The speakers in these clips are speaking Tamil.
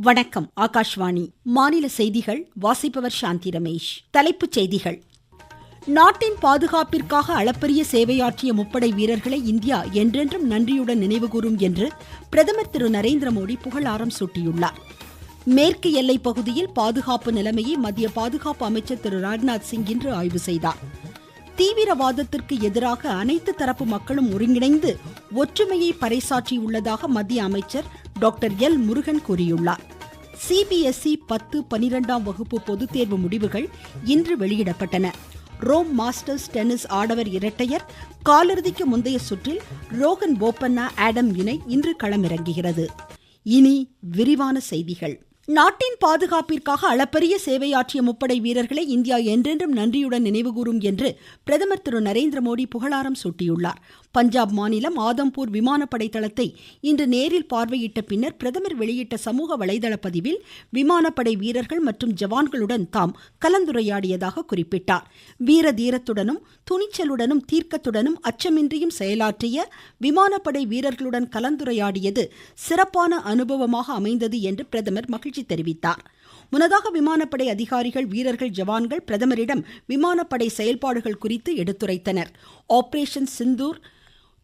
வணக்கம். ஆகாஷ்வாணி மாநில செய்திகள் வாசிப்பவர் சாந்தி ரமேஷ். தலைப்புச் செய்திகள். நாட்டின் பாதுகாப்பிற்காக அளப்பரிய சேவையாற்றிய முப்படை வீரர்களை இந்தியா என்றென்றும் நன்றியுடன் நினைவுகூரும் என்று பிரதமர் திரு நரேந்திர மோடி புகழாரம் சூட்டியுள்ளார். மேற்கு எல்லை பகுதியில் பாதுகாப்பு நிலைமையை மத்திய பாதுகாப்பு அமைச்சர் திரு ராஜ்நாத் சிங் இன்று ஆய்வு செய்தார். தீவிரவாதத்திற்கு எதிராக அனைத்து தரப்பு மக்களும் ஒருங்கிணைந்து ஒற்றுமையை பறைசாற்றியுள்ளதாக மத்திய அமைச்சர் டாக்டர் எல் முருகன் கூறியுள்ளார். CBSE 10, 12ஆம் வகுப்பு பொதுத் தேர்வு முடிவுகள் இன்று வெளியிடப்பட்டன. ரோம் மாஸ்டர்ஸ் டென்னிஸ் ஆடவர் இரட்டையர் காலிறுதிக்கு முந்தைய சுற்றில் ரோகன் போபண்ணா ஆடம் இணை இன்று களமிறங்குகிறது. இனி விரிவான செய்திகள். நாட்டின் பாதுகாப்பிற்காக அளப்பரிய சேவையாற்றிய முப்படை வீரர்களை இந்தியா என்றென்றும் நன்றியுடன் நினைவுகூரும் என்று பிரதமர் திரு நரேந்திர மோடி புகழாரம் சூட்டியுள்ளார். பஞ்சாப் மாநிலம் ஆதம்பூர் விமானப்படை தளத்தை இன்று நேரில் பார்வையிட்ட பின்னர் பிரதமர் வெளியிட்ட சமூக வலைதள பதிவில் விமானப்படை வீரர்கள் மற்றும் ஜவான்களுடன் தாம் கலந்துரையாடியதாக குறிப்பிட்டார். வீர தீரத்துடனும் துணிச்சலுடனும் தீர்க்கத்துடனும் அச்சமின்றியும் செயலாற்றிய விமானப்படை வீரர்களுடன் கலந்துரையாடியது சிறப்பான அனுபவமாக அமைந்தது என்று பிரதமர் மகிழ்ச்சி தெரிவித்தார். முன்னதாக விமானப்படை அதிகாரிகள், வீரர்கள், ஜவான்கள் பிரதமரிடம் விமானப்படை செயல்பாடுகள் குறித்து எடுத்துரைத்தனர். ஆபரேஷன் சிந்தூர்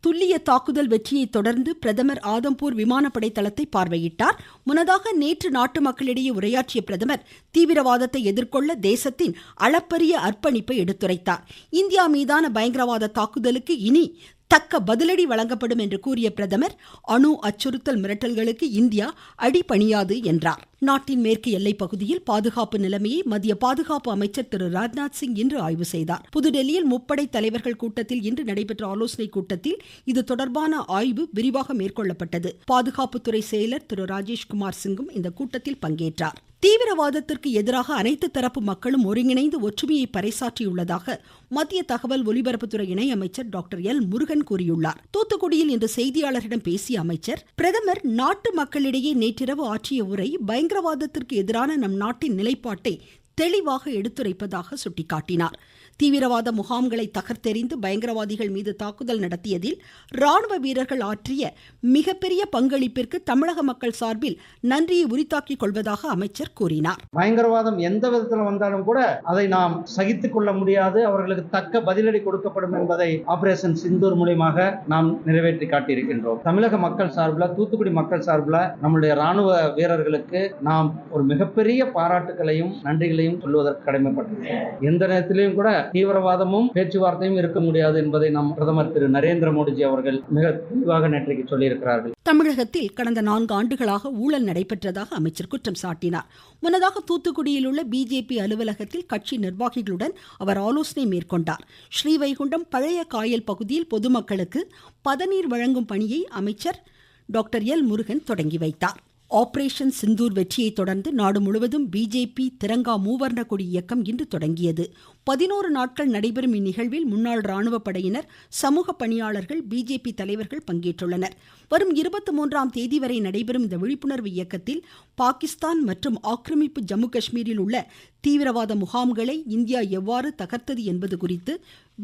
துல்லிய தாக்குதல் வெற்றியை தொடர்ந்து பிரதமர் ஆதம்பூர் விமானப்படை தளத்தை பார்வையிட்டார். முன்னதாக நேற்று நாட்டு மக்களிடையே உரையாற்றிய பிரதமர் தீவிரவாதத்தை எதிர்கொள்ள தேசத்தின் அளப்பரிய அர்ப்பணிப்பை எடுத்துரைத்தார். இந்தியா மீதான பயங்கரவாத தாக்குதலுக்கு இனி தக்க பதிலடி வழங்கப்படும் என்று கூறிய பிரதமர் அணு அச்சுறுத்தல் மிரட்டல்களுக்கு இந்தியா அடிபணியாது என்றார். நாட்டின் மேற்கு எல்லை பகுதியில் பாதுகாப்பு நிலைமையை மத்திய பாதுகாப்பு அமைச்சர் திரு ராஜ்நாத் சிங் இன்று ஆய்வு செய்தார். புதுடெல்லியில் முப்படை தலைவர்கள் கூட்டத்தில் இன்று நடைபெற்ற ஆலோசனைக் கூட்டத்தில் இது தொடர்பான ஆய்வு விரிவாக மேற்கொள்ளப்பட்டது. பாதுகாப்புத்துறை செயலர் திரு ராஜேஷ்குமார் சிங்கும் இந்த கூட்டத்தில் பங்கேற்றார். தீவிரவாதத்திற்கு எதிராக அனைத்து தரப்பு மக்களும் ஒருங்கிணைந்து ஒற்றுமையை பறைசாற்றியுள்ளதாக மத்திய தகவல் ஒலிபரப்புத்துறை இணையமைச்சர் டாக்டர் எல் முருகன் கூறியுள்ளார். தூத்துக்குடியில் இன்று செய்தியாளர்களிடம் பேசிய அமைச்சர், பிரதமர் நாட்டு மக்களிடையே நேற்றிரவு ஆற்றிய உரை பயங்கரவாதத்திற்கு எதிரான நம் நாட்டின் நிலைப்பாட்டை தெளிவாக எடுத்துரைப்பதாக சுட்டிக்காட்டினார். தீவிரவாத முகாம்களை தகர்த்தெறிந்து பயங்கரவாதிகள் மீது தாக்குதல் நடத்தியதில் ராணுவ வீரர்கள் ஆற்றிய மிகப்பெரிய பங்களிப்பிற்கு தமிழக மக்கள் சார்பில் நன்றியை உரித்தாக்கிக் கொள்வதாக அமைச்சர் கூறினார். பயங்கரவாதம் எந்த விதத்தில் வந்தாலும் கூட அதை நாம் சகித்துக் கொள்ள முடியாது, அவர்களுக்கு தக்க பதிலடி கொடுக்கப்படும் என்பதை ஆபரேஷன் சிந்தூர் மூலமாக நாம் நிறைவேற்றி காட்டியிருக்கின்றோம். தமிழக மக்கள் சார்பில், தூத்துக்குடி மக்கள் சார்பில் நம்முடைய ராணுவ வீரர்களுக்கு நாம் ஒரு மிகப்பெரிய பாராட்டுகளையும் நன்றிகளையும் சொல்வதற்கு கடமைப்பட்டிருக்கிறோம். எந்த நேரத்திலையும் கூட தீவிரவாதமும் பேச்சுவார்த்தையும் இருக்க முடியாது என்பதை நம் பிரதமர் திரு நரேந்திர மோடிஜி அவர்கள் மிக தெளிவாக நேற்றைக்கு சொல்லியிருக்கிறார்கள். தமிழகத்தில் கடந்த 4 ஆண்டுகளாக ஊழல் நடைபெற்றதாக அமைச்சர் குற்றம் சாட்டினார். முன்னதாக தூத்துக்குடியில் உள்ள பிஜேபி அலுவலகத்தில் கட்சி நிர்வாகிகளுடன் அவர் ஆலோசனை மேற்கொண்டார். ஸ்ரீவைகுண்டம் பழைய காயல் பகுதியில் பொதுமக்களுக்கு பதநீர் வழங்கும் பணியை அமைச்சர் டாக்டர் எல் முருகன் தொடங்கி வைத்தார். ஆபரேஷன் சிந்தூர் வெற்றியை தொடர்ந்து நாடு முழுவதும் பிஜேபி திரங்கா மூவர்ண கொடி இயக்கம் இன்று தொடங்கியது. 11 நாட்கள் நடைபெறும் இந்நிகழ்வில் முன்னாள் ராணுவ படையினர், சமூக பணியாளர்கள், பிஜேபி தலைவர்கள் பங்கேற்றுள்ளனர். வரும் 23ஆம் தேதி வரை நடைபெறும் இந்த விழிப்புணர்வு இயக்கத்தில் பாகிஸ்தான் மற்றும் ஆக்கிரமிப்பு ஜம்மு காஷ்மீரில் உள்ள தீவிரவாத முகாம்களை இந்தியா எவ்வாறு தகர்த்தது என்பது குறித்து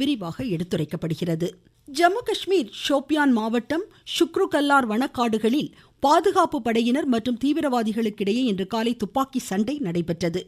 விரிவாக எடுத்துரைக்கப்படுகிறது. ஜம்மு காஷ்மீர் ஷோபியான் மாவட்டம் ஷுக்ரு கல்லார் வனக்காடுகளில் பாதுகாப்பு படையினர் மற்றும் தீவிரவாதிகளுக்கிடையே இன்று காலை துப்பாக்கி சண்டை நடைபெற்றது.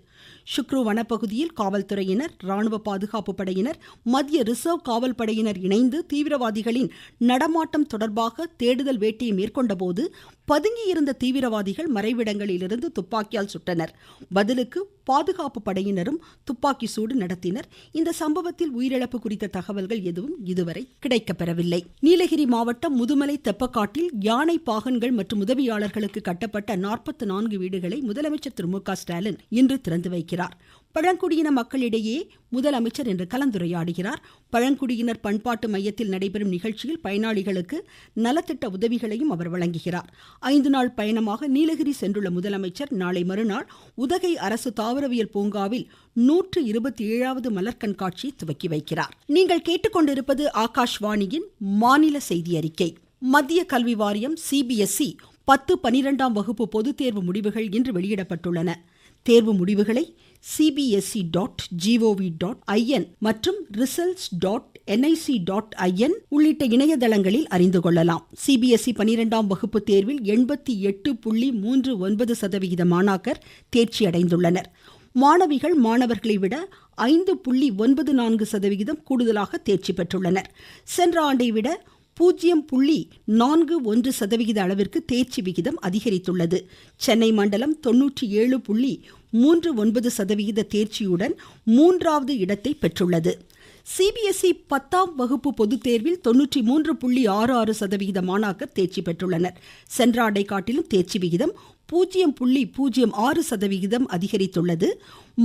ஷுக்ரு வனப்பகுதியில் காவல்துறையினர், ராணுவ பாதுகாப்பு படையினர், மத்திய ரிசர்வ் காவல் படையினர் இணைந்து தீவிரவாதிகளின் நடமாட்டம் தொடர்பாக தேடுதல் வேட்டையை மேற்கொண்ட போது பதுங்கியிருந்த தீவிரவாதிகள் மறைவிடங்களிலிருந்து துப்பாக்கியால் சுட்டனர். பதிலுக்கு பாதுகாப்பு படையினரும் துப்பாக்கி சூடு நடத்தினர். இந்த சம்பவத்தில் உயிரிழப்பு குறித்த தகவல்கள் எதுவும் இதுவரை கிடைக்கப்பெறவில்லை. நீலகிரி மாவட்டம் முதுமலை தெப்பக்காட்டில் யானை பாகன்கள் மற்றும் உதவியாளர்களுக்கு கட்டப்பட்ட 44 வீடுகளை முதலமைச்சர் திரு மு.க. ஸ்டாலின் இன்று திறந்து வைக்கிறார். பழங்குடியின மக்களிடையே முதலமைச்சர் இன்று கலந்துரையாடுகிறார். பழங்குடியினர் பண்பாட்டு மையத்தில் நடைபெறும் நிகழ்ச்சியில் பயனாளிகளுக்கு நலத்திட்ட உதவிகளையும் அவர் வழங்குகிறார். 5 நாள் பயணமாக நீலகிரி சென்றுள்ள முதலமைச்சர் நாளை மறுநாள் உதகை அரசு தாவரவியல் பூங்காவில் 127வது மலர் கண்காட்சியை துவக்கி வைக்கிறார். நீங்கள் கேட்டுக்கொண்டிருப்பது ஆகாஷ்வாணியின் மாநில செய்தி அறிக்கை. மத்திய கல்வி வாரியம் CBSE 10, 12ஆம் வகுப்பு பொதுத் தேர்வு முடிவுகள் இன்று வெளியிடப்பட்டுள்ளன. தேர்வு முடிவுகளை cbse.gov.in மற்றும் results.nic.in உள்ளிட்ட இணையதளங்களில் அறிந்து கொள்ளலாம். சிபிஎஸ்இ 12ஆம் வகுப்பு தேர்வில் 88.39% மாணாக்கர் தேர்ச்சி அடைந்துள்ளனர். மாணவிகள் மாணவர்களை விட 5.94% கூடுதலாக தேர்ச்சி பெற்றுள்ளனர். சென்ற ஆண்டை விட 0.41% அளவிற்கு தேர்ச்சி விகிதம் அதிகரித்துள்ளது. சென்னை மண்டலம் 97.39% தேர்ச்சியுடன் 3வது இடத்தை பெற்றுள்ளது. சிபிஎஸ்இ 10ஆம் வகுப்பு பொதுத் தேர்வில் 93.66% மாணாக்கர் தேர்ச்சி பெற்றுள்ளனர். சென்ற ஆண்டை காட்டிலும் தேர்ச்சி விகிதம் 0.06% அதிகரித்துள்ளது.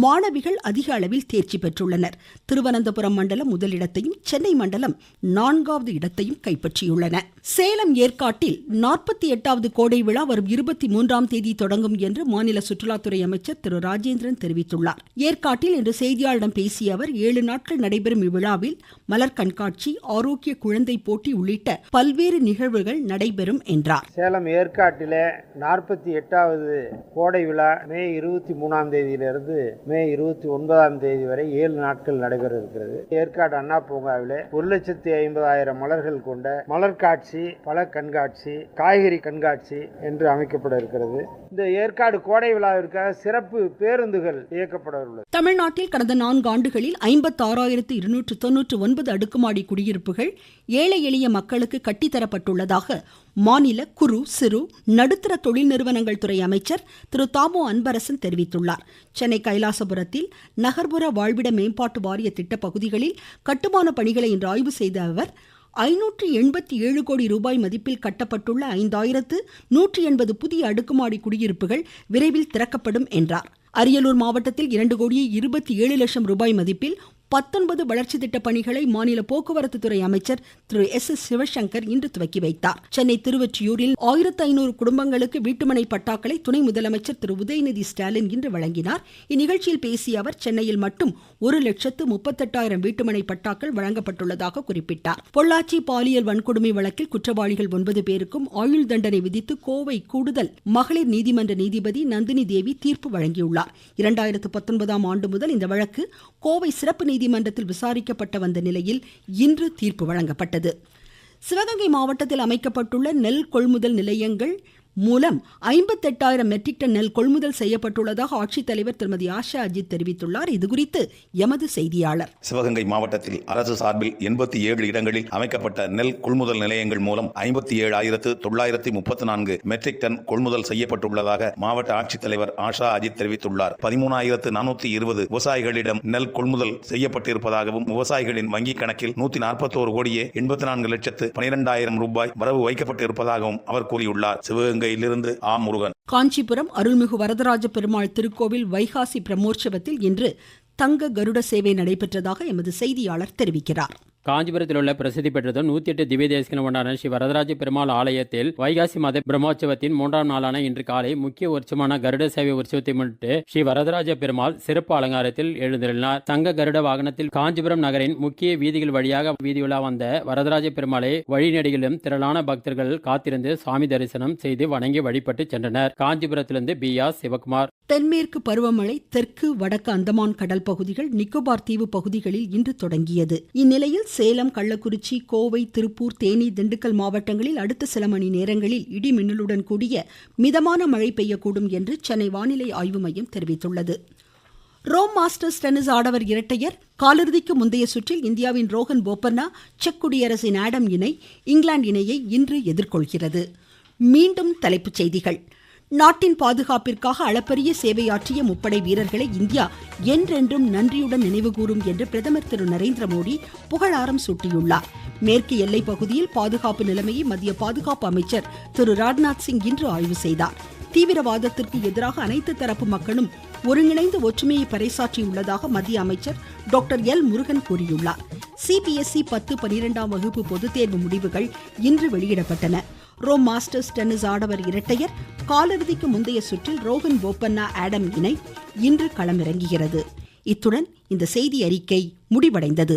மாணவிகள் அதிக அளவில் தேர்ச்சி பெற்றுள்ளனர். திருவனந்தபுரம் மண்டலம் முதலிடத்தையும் சென்னை மண்டலம் 4வது இடத்தையும் கைப்பற்றியுள்ளன. சேலம் ஏற்காட்டில் 48வது கோடை விழா வரும் 23ஆம் தேதி தொடங்கும் என்று மாநில சுற்றுலாத்துறை அமைச்சர் திரு ராஜேந்திரன் தெரிவித்துள்ளார். ஏற்காட்டில் இன்று செய்தியாளர்களிடம் பேசிய அவர் 7 நாட்கள் நடைபெறும் இவ்விழாவில் மலர் கண்காட்சி, ஆரோக்கிய குழந்தை போட்டி உள்ளிட்ட பல்வேறு நிகழ்வுகள் நடைபெறும் என்றார். சேலம் ஏற்காட்டிலே 48வது கோடை விழா மே 23ஆம் தேதியிலிருந்து மே 29ஆம் தேதி வரை 7 நாட்கள் நடைபெற இருக்கிறது. ஏற்காடு அண்ணா பூங்காவிலே 1,50,000 மலர்கள் கொண்ட மலர் காட்சி, பழ கண்காட்சி, காய்கறி கண்காட்சி என்று அமைக்கப்பட இருக்கிறது. இந்த ஏற்காடு கோடை விழாவிற்காக சிறப்பு பேருந்துகள் இயக்கப்பட உள்ளது. தமிழ்நாட்டில் கடந்த 4 ஆண்டுகளில் 56,299 அடுக்குமாடி குடியிருப்புகள் ஏழை எளிய மக்களுக்கு கட்டித்தரப்பட்டுள்ளதாக மாநில குறு சிறு நடுத்தர தொழில் நிறுவனங்கள் துறை அமைச்சர் திரு தாமோ அன்பரசன் தெரிவித்துள்ளார். சென்னை கைலாசபுரத்தில் நகர்ப்புற வாழ்விட மேம்பாட்டு வாரிய திட்ட பகுதிகளில் கட்டுமான பணிகளை இன்று ஆய்வு செய்த அவர் 587 கோடி ரூபாய் மதிப்பில் கட்டப்பட்டுள்ள 5180 புதிய அடுக்குமாடி குடியிருப்புகள் விரைவில் திறக்கப்படும் என்றார். அரியலூர் மாவட்டத்தில் 2,27,00,000 ரூபாய் மதிப்பில் 19 வளர்ச்சி திட்ட பணிகளை மாநில போக்குவரத்து துறை அமைச்சர் திரு எஸ் சிவசங்கர் இன்று துவக்கி வைத்தார். சென்னை திருவொற்றியூரில் 1500 குடும்பங்களுக்கு வீட்டுமனை பட்டாக்களை துணை முதலமைச்சர் திரு உதயநிதி ஸ்டாலின் இன்று வழங்கினார். இந்நிகழ்ச்சியில் பேசிய அவர் சென்னையில் மட்டும் 1,38,000 வீட்டுமனை பட்டாக்கள் வழங்கப்பட்டுள்ளதாக குறிப்பிட்டார். பொள்ளாச்சி பாலியல் வன்கொடுமை வழக்கில் குற்றவாளிகள் 9 பேருக்கும் ஆயுள் தண்டனை விதித்து கோவை கூடுதல் மகளிர் நீதிமன்ற நீதிபதி நந்தினி தேவி தீர்ப்பு வழங்கியுள்ளார். 2019ஆம் ஆண்டு முதல் இந்த வழக்கு கோவை சிறப்பு நீதிமன்றத்தில் விசாரிக்கப்பட்ட வந்த நிலையில் இன்று தீர்ப்பு வழங்கப்பட்டது. சிவகங்கை மாவட்டத்தில் அமைக்கப்பட்டுள்ள நெல் கொள்முதல் நிலையங்கள் மூலம் 58,000 மெட்ரிக் டன் நெல் கொள்முதல் செய்யப்பட்டுள்ளதாக ஆட்சித்தலைவர் திருமதி ஆஷா அஜித் தெரிவித்துள்ளார். இதுகுறித்து எமது செய்தியாளர். சிவகங்கை மாவட்டத்தில் அரசு சார்பில் 87 இடங்களில் அமைக்கப்பட்ட நெல் கொள்முதல் நிலையங்கள் மூலம் 57,934 மெட்ரிக் டன் கொள்முதல் செய்யப்பட்டுள்ளதாக மாவட்ட ஆட்சித்தலைவர் ஆஷா அஜித் தெரிவித்துள்ளார். 13,420 விவசாயிகளிடம் நெல் கொள்முதல் செய்யப்பட்டிருப்பதாகவும் விவசாயிகளின் வங்கிக் கணக்கில் 141 கோடியே 84,12,000 ரூபாய் வரவு வைக்கப்பட்டிருப்பதாகவும் அவர் கூறியுள்ளார். சிவகங்கை முருகன். காஞ்சிபுரம் அருள்மிகு வரதராஜ பெருமாள் திருக்கோவில் வைகாசி பிரம்மோற்சவத்தில் இன்று தங்க கருட சேவை நடைபெற்றதாக எமது செய்தியாளர் தெரிவிக்கிறார். காஞ்சிபுரத்தில் உள்ள பிரசித்தி பெற்றதும் 108 திவ்ய தேசிகன கொண்டாட ஸ்ரீ வரதராஜ பெருமாள் ஆலயத்தில் வைகாசி மாத பிரம்மோற்சவத்தின் 3ஆம் நாளான இன்று காலை முக்கிய உற்சவமான கருட சேவை உற்சவத்தை முன்னிட்டு ஸ்ரீ வரதராஜ பெருமாள் சிறப்பு அலங்காரத்தில் எழுந்தருளினார். தங்க கருட வாகனத்தில் காஞ்சிபுரம் நகரின் முக்கிய வீதிகள் வழியாக வீதியுலா வந்த வரதராஜ பெருமாளை வழிநெடுகிலும் திரளான பக்தர்கள் காத்திருந்து சுவாமி தரிசனம் செய்து வணங்கி வழிபட்டு சென்றனர். காஞ்சிபுரத்திலிருந்து B.R. சிவகுமார். தென்மேற்கு பருவமழை தெற்கு வடக்கு அந்தமான் கடல் பகுதிகள், நிக்கோபார் தீவு பகுதிகளில் இன்று தொடங்கியது. இந்நிலையில் சேலம், கள்ளக்குறிச்சி, கோவை, திருப்பூர், தேனி, திண்டுக்கல் மாவட்டங்களில் அடுத்த சில மணி நேரங்களில் இடி மின்னலுடன் கூடிய மிதமான மழை பெய்யக்கூடும் என்று சென்னை வானிலை ஆய்வு மையம் தெரிவித்துள்ளது. ரோம் மாஸ்டர்ஸ் டென்னிஸ் ஆடவர் இரட்டையர் காலிறுதிக்கு முந்தைய சுற்றில் இந்தியாவின் ரோஹன் போபண்ணா, செக் குடியரசின் ஆடம் இணை இங்கிலாந்து இணையை இன்று எதிர்கொள்கிறது. மீண்டும் தலைப்புச் செய்திகள். நாட்டின் பாதுகாப்பிற்காக அளப்பரிய சேவையாற்றிய முப்படை வீரர்களை இந்தியா என்றென்றும் நன்றியுடன் நினைவுகூரும் என்று பிரதமர் திரு நரேந்திர மோடி புகழாரம் சூட்டியுள்ளார். மேற்கு எல்லை பகுதியில் பாதுகாப்பு நிலைமையை மத்திய பாதுகாப்பு அமைச்சர் திரு ராஜ்நாத் சிங் இன்று ஆய்வு செய்தார். தீவிரவாதத்திற்கு எதிராக அனைத்து தரப்பு மக்களும் ஒருங்கிணைந்து ஒற்றுமையை பறைசாற்றியுள்ளதாக மத்திய அமைச்சர் டாக்டர் எல் முருகன் கூறியுள்ளார். சிபிஎஸ்இ 10, 12ஆம் வகுப்பு பொதுத் தேர்வு முடிவுகள் இன்று வெளியிடப்பட்டன. ரோம் மாஸ்டர்ஸ் டென்னிஸ் ஆடவர் இரட்டையர் காலிறுதிக்கு முந்தைய சுற்றில் ரோஹன் போபண்ணா, ஆடம் இணை இன்று களமிறங்குகிறது. இத்துடன் இந்த செய்தி அறிக்கை முடிவடைந்தது.